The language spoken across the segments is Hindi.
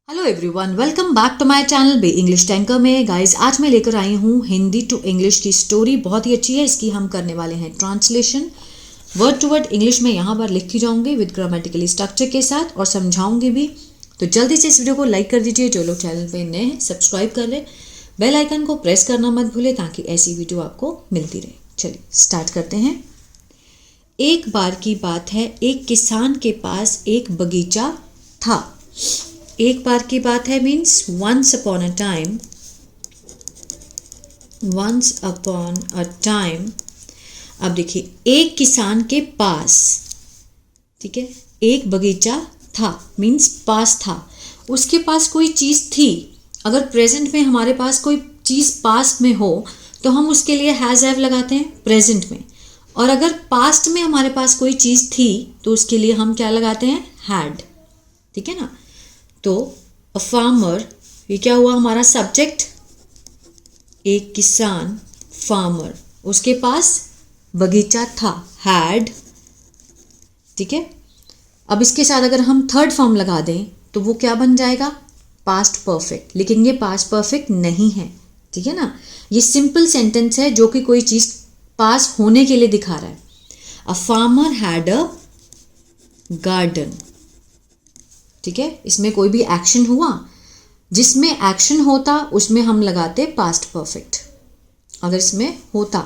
Hello everyone, welcome back to my channel bay English tanker में। गाइस, आज मैं लेकर आई हूँ हिंदी टू इंग्लिश की स्टोरी। बहुत ही अच्छी है। इसकी हम करने वाले हैं translation. Word to word English में यहाँ पर लिख के जाऊँगी विद ग्रामेटिकली स्ट्रक्चर के साथ और समझाऊंगी भी। तो जल्दी से इस वीडियो को लाइक कर दीजिए। जो लोग चैनल पर नए हैं सब्सक्राइब कर लें, बेल आइकन को प्रेस करना मत भूलें ताकि ऐसी वीडियो आपको मिलती रहे। चलिए स्टार्ट करते हैं। एक बार की बात है, एक किसान के पास एक बगीचा था। एक बार की बात है means once upon a time. Once upon a time. अब देखिए, एक किसान के पास, ठीक है, एक बगीचा था मीन्स पास था। उसके पास कोई चीज़ थी। अगर प्रेजेंट में हमारे पास कोई चीज़ पास में हो तो हम उसके लिए हैज़ हैव लगाते हैं प्रेजेंट में। और अगर पास्ट में हमारे पास कोई चीज़ थी तो उसके लिए हम क्या लगाते हैं, हैड। ठीक है ना। तो अ फार्मर, ये क्या हुआ हमारा सब्जेक्ट। एक किसान, फार्मर, उसके पास बगीचा था, हैड। ठीक है। अब इसके साथ अगर हम थर्ड फॉर्म लगा दें तो वो क्या बन जाएगा, पास्ट परफेक्ट। लेकिन ये पास्ट परफेक्ट नहीं है। ठीक है ना। ये सिंपल सेंटेंस है जो कि कोई चीज़ पास होने के लिए दिखा रहा है। A farmer had a garden. ठीक है। इसमें कोई भी एक्शन हुआ, जिसमें एक्शन होता उसमें हम लगाते पास्ट परफेक्ट, अगर इसमें होता,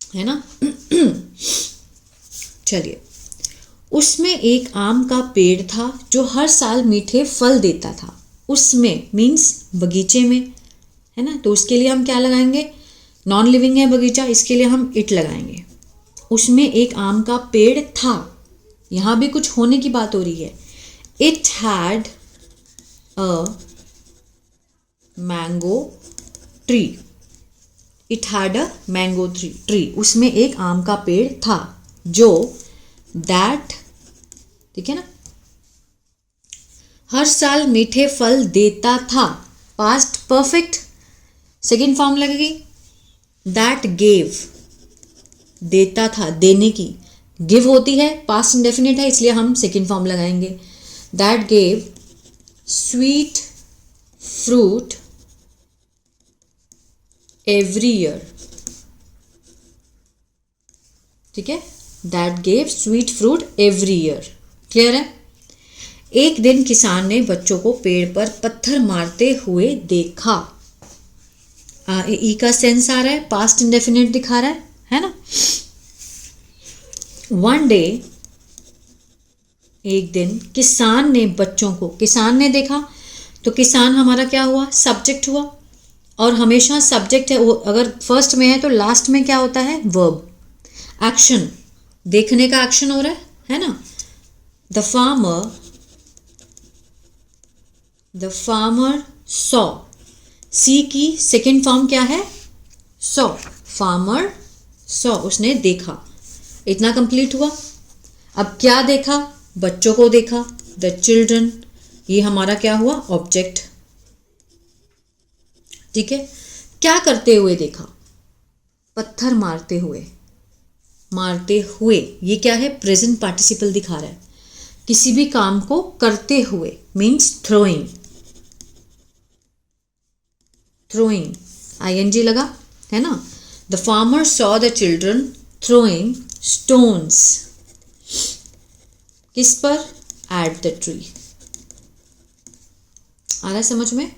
है ना। चलिए, उसमें एक आम का पेड़ था जो हर साल मीठे फल देता था। उसमें मीन्स बगीचे में, है ना। तो उसके लिए हम क्या लगाएंगे, नॉन लिविंग है बगीचा, इसके लिए हम इट लगाएंगे। उसमें एक आम का पेड़ था, यहाँ भी कुछ होने की बात हो रही है। It had a mango tree. It had a mango tree. उसमें एक आम का पेड़ था जो that, ठीक है ना, हर साल मीठे फल देता था। पास्ट परफेक्ट, सेकेंड फॉर्म लगेगी। that gave, देता था, देने की। गिव होती है, पास्ट इंडेफिनिट है, इसलिए हम सेकेंड फॉर्म लगाएंगे। That gave sweet fruit every year. ठीक है। That gave sweet fruit every year. Clear है। एक दिन किसान ने बच्चों को पेड़ पर पत्थर मारते हुए देखा। ई का सेंस आ रहा है, पास्ट इंडेफिनिट दिखा रहा है ना। वन डे, एक दिन किसान ने बच्चों को, किसान ने देखा तो किसान हमारा क्या हुआ, सब्जेक्ट हुआ। और हमेशा सब्जेक्ट है, वो अगर फर्स्ट में है तो लास्ट में क्या होता है, वर्ब। एक्शन, देखने का एक्शन हो रहा है ना। द फार्मर सॉ, सी की सेकेंड फॉर्म क्या है, सॉ। फार्मर सॉ, उसने देखा। इतना कंप्लीट हुआ। अब क्या देखा, बच्चों को देखा, द चिल्ड्रन। ये हमारा क्या हुआ, ऑब्जेक्ट। ठीक है। क्या करते हुए देखा, पत्थर मारते हुए। मारते हुए ये क्या है, प्रेजेंट पार्टिसिपल दिखा रहा है। किसी भी काम को करते हुए मीन्स थ्रोइंग। थ्रोइंग आईएनजी लगा है ना। The farmer saw the children throwing stones. किस पर, एट द ट्री। आ रहा है समझ में।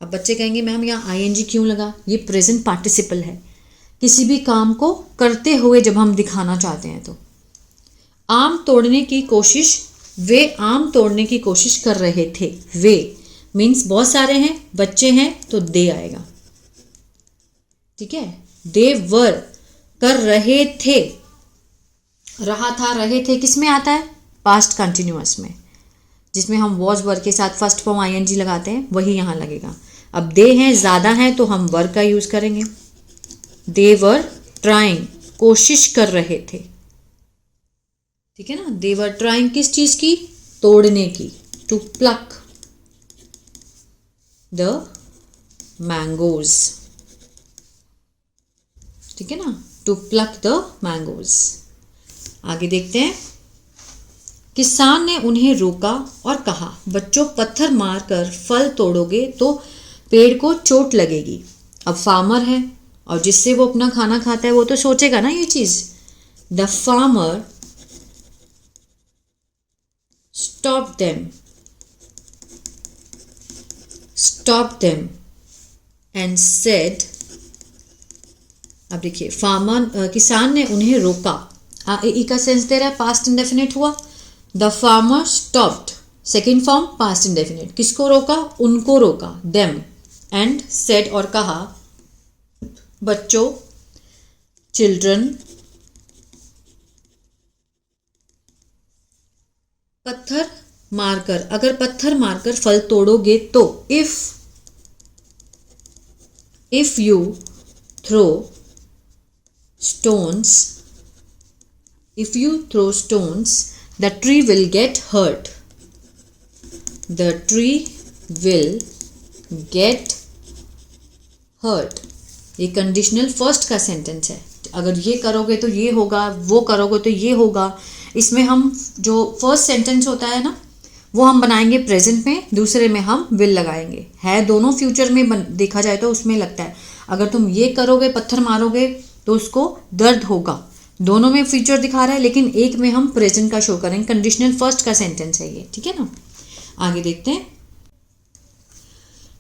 अब बच्चे कहेंगे मैम यहाँ आईएनजी क्यों लगा, ये प्रेजेंट पार्टिसिपल है। किसी भी काम को करते हुए जब हम दिखाना चाहते हैं तो। आम तोड़ने की कोशिश, वे आम तोड़ने की कोशिश कर रहे थे। वे मीन्स बहुत सारे हैं, बच्चे हैं तो दे आएगा। ठीक है। दे वर, कर रहे थे, रहा था, रहे थे किस में आता है, पास्ट कंटिन्यूअस में, जिसमें हम वॉज वर के साथ फर्स्ट फॉर्म आईएनजी लगाते हैं, वही यहाँ लगेगा। अब दे हैं, ज़्यादा हैं तो हम वर का यूज़ करेंगे। दे वर ट्राइंग, कोशिश कर रहे थे। ठीक है ना। दे वर ट्राइंग किस चीज़ की, तोड़ने की। To pluck the mangoes. ठीक है ना, टू प्लक द मैंगोज। आगे देखते हैं। किसान ने उन्हें रोका और कहा, बच्चों पत्थर मारकर फल तोड़ोगे तो पेड़ को चोट लगेगी। अब फार्मर है और जिससे वो अपना खाना खाता है वो तो सोचेगा ना ये चीज। The farmer stop them and said, अब देखिए किसान ने उन्हें रोका, ई का सेंस दे रहा है, पास्ट इंडेफिनिट हुआ। The farmer stopped, second form past indefinite, किसको रोका, उनको रोका, देम, एंड सेड और कहा, बच्चों, चिल्ड्रन, पत्थर मारकर, अगर पत्थर मारकर फल तोड़ोगे तो, if you throw stones, if you throw stones, the tree will get hurt. The tree will get hurt. ये कंडीशनल फर्स्ट का सेंटेंस है। अगर ये करोगे तो ये होगा, वो करोगे तो ये होगा। इसमें हम जो फर्स्ट सेंटेंस होता है ना, वो हम बनाएंगे प्रेजेंट में, दूसरे में हम विल लगाएंगे। है दोनों फ्यूचर में देखा जाए तो उसमें लगता है अगर तुम ये करोगे, पत्थर मारोगे तो उसको दर्द होगा। दोनों में फ्यूचर दिखा रहा है लेकिन एक में हम प्रेजेंट का शो करेंगे। कंडीशनल फर्स्ट का सेंटेंस है ये, ठीक है ना। आगे देखते हैं।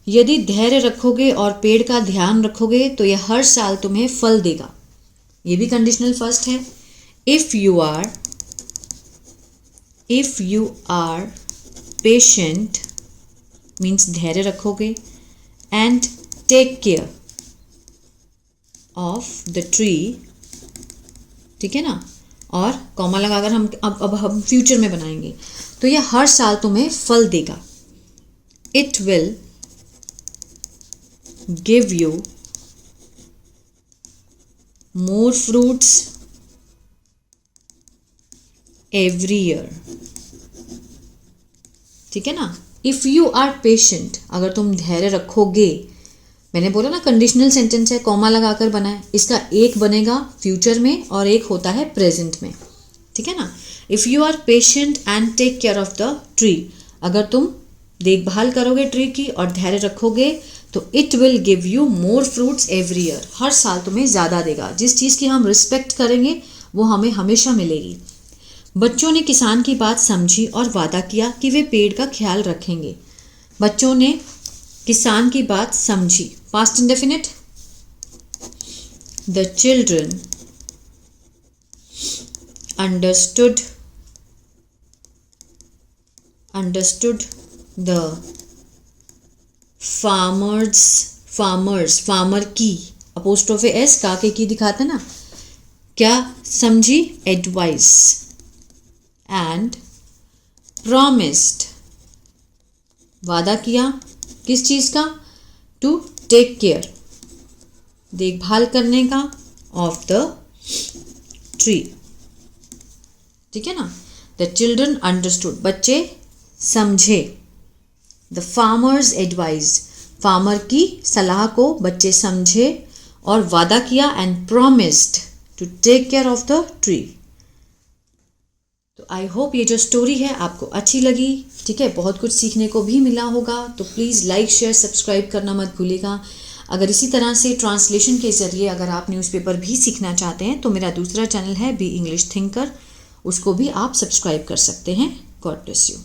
यदि धैर्य रखोगे और पेड़ का ध्यान रखोगे तो यह हर साल तुम्हें फल देगा। ये भी कंडीशनल फर्स्ट है। If you are patient means धैर्य रखोगे, and take care of the tree, ठीक है ना, और कॉमा लगाकर हम अब हम फ्यूचर में बनाएंगे, तो यह हर साल तुम्हें फल देगा। It will give you more fruits every year, ठीक है ना। इफ यू आर पेशेंट, अगर तुम धैर्य रखोगे, मैंने बोला ना कंडीशनल सेंटेंस है, कॉमा लगाकर बना है। इसका एक बनेगा फ्यूचर में और एक होता है प्रेजेंट में, ठीक है ना। If you are patient and take care of the tree, अगर तुम देखभाल करोगे ट्री की और धैर्य रखोगे तो it will give you more fruits every year, हर साल तुम्हें ज़्यादा देगा। जिस चीज़ की हम रिस्पेक्ट करेंगे वो हमें हमेशा मिलेगी। बच्चों ने किसान की बात समझी और वादा किया कि वे पेड़ का ख्याल रखेंगे। बच्चों ने किसान की बात समझी, past indefinite. The children understood the farmer की, अपोस्ट्रोफे एस, काके की दिखाते ना, क्या समझी, एडवाइस, एंड प्रॉमिस्ड, वादा किया किस चीज़ का, टू टेक केयर, देखभाल करने का, ऑफ द ट्री, ठीक है ना। द चिल्ड्रन अंडरस्टूड, बच्चे समझे। द फार्मर्स एडवाइस, फार्मर की सलाह को बच्चे समझे और वादा किया, and promised to take care of the tree. तो आई होप ये जो स्टोरी है आपको अच्छी लगी, ठीक है, बहुत कुछ सीखने को भी मिला होगा। तो प्लीज़ लाइक, शेयर, सब्सक्राइब करना मत भूलिएगा। अगर इसी तरह से ट्रांसलेशन के ज़रिए अगर आप न्यूज़पेपर भी सीखना चाहते हैं तो मेरा दूसरा चैनल है बी इंग्लिश थिंकर, उसको भी आप सब्सक्राइब कर सकते हैं। God bless you.